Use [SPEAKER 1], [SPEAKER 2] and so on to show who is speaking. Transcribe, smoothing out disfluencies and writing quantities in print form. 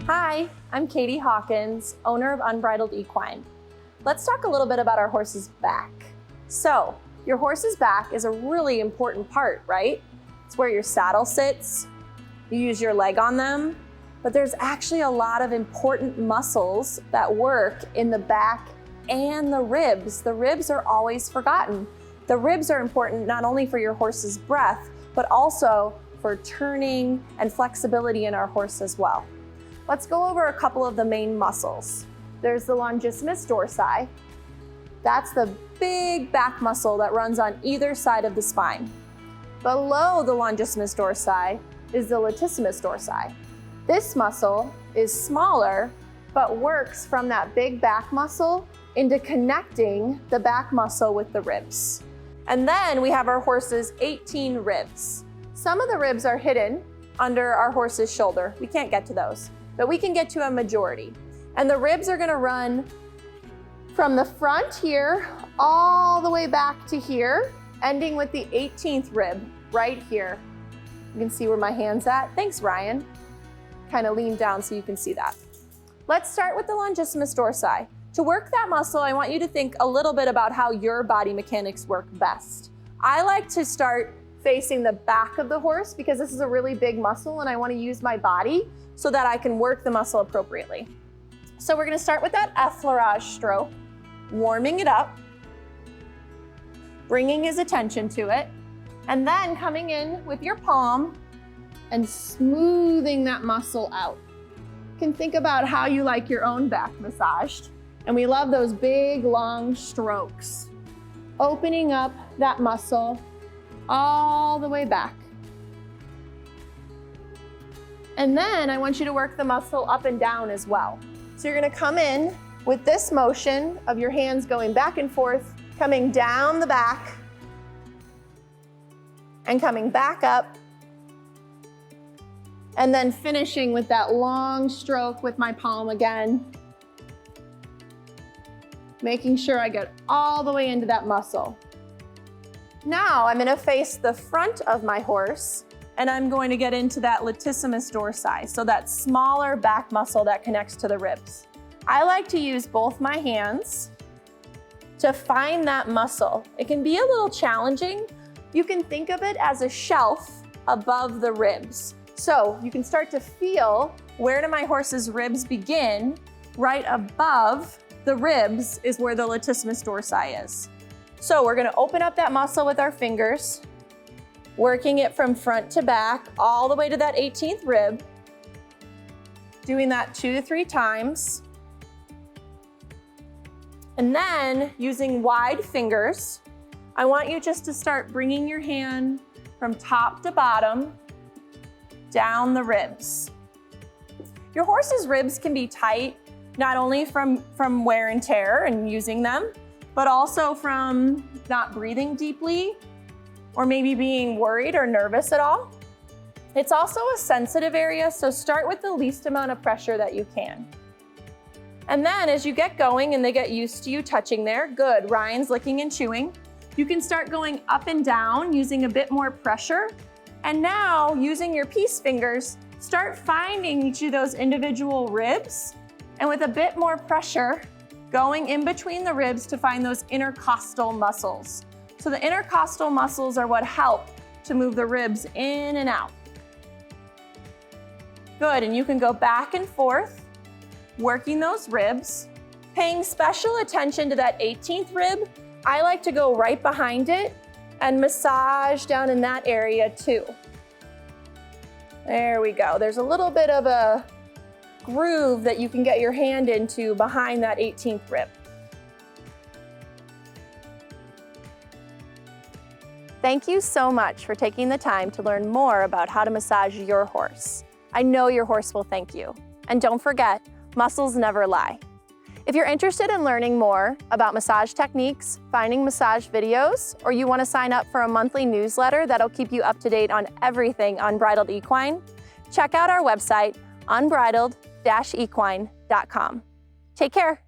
[SPEAKER 1] Hi, I'm Katie Hawkins, owner of Unbridled Equine. Let's talk a little bit about our horse's back. So, your horse's back is a really important part, right? It's where your saddle sits, you use your leg on them, but there's actually a lot of important muscles that work in the back and the ribs. The ribs are always forgotten. The ribs are important not only for your horse's breath, but also for turning and flexibility in our horse as well. Let's go over a couple of the main muscles. There's the latissimus dorsi. That's the big back muscle that runs on either side of the spine. Below the latissimus dorsi is the latissimus dorsi. This muscle is smaller, but works from that big back muscle into connecting the back muscle with the ribs. And then we have our horse's 18 ribs. Some of the ribs are hidden under our horse's shoulder. We can't get to those, but we can get to a majority. And the ribs are gonna run from the front here all the way back to here, ending with the 18th rib right here. You can see where my hand's at. Thanks, Ryan. Kind of lean down so you can see that. Let's start with the latissimus dorsi. To work that muscle, I want you to think a little bit about how your body mechanics work best. I like to start facing the back of the horse because this is a really big muscle and I want to use my body so that I can work the muscle appropriately. So we're going to start with that effleurage stroke, warming it up, bringing his attention to it, and then coming in with your palm and smoothing that muscle out. You can think about how you like your own back massaged. And we love those big, long strokes. Opening up that muscle all the way back. And then I want you to work the muscle up and down as well. So you're gonna come in with this motion of your hands going back and forth, coming down the back, and coming back up, and then finishing with that long stroke with my palm again, making sure I get all the way into that muscle. Now I'm gonna face the front of my horse and I'm going to get into that latissimus dorsi, so that smaller back muscle that connects to the ribs. I like to use both my hands to find that muscle. It can be a little challenging. You can think of it as a shelf above the ribs. So you can start to feel where do my horse's ribs begin. Right above the ribs is where the latissimus dorsi is. So we're gonna open up that muscle with our fingers, working it from front to back, all the way to that 18th rib, doing that 2 to 3 times. And then using wide fingers, I want you just to start bringing your hand from top to bottom, down the ribs. Your horse's ribs can be tight, not only from wear and tear and using them, but also from not breathing deeply or maybe being worried or nervous at all. It's also a sensitive area, so start with the least amount of pressure that you can. And then as you get going and they get used to you touching there, good, Ryan's licking and chewing, you can start going up and down using a bit more pressure. And now using your peace fingers, start finding each of those individual ribs and with a bit more pressure, going in between the ribs to find those intercostal muscles. So the intercostal muscles are what help to move the ribs in and out. Good, and you can go back and forth, working those ribs, paying special attention to that 18th rib. I like to go right behind it and massage down in that area too. There we go. There's a little bit of a groove that you can get your hand into behind that 18th rib. Thank you so much for taking the time to learn more about how to massage your horse. I know your horse will thank you. And don't forget, muscles never lie. If you're interested in learning more about massage techniques, finding massage videos, or you want to sign up for a monthly newsletter that'll keep you up to date on everything Unbridled Equine, check out our website, unbridled-equine.com. Take care.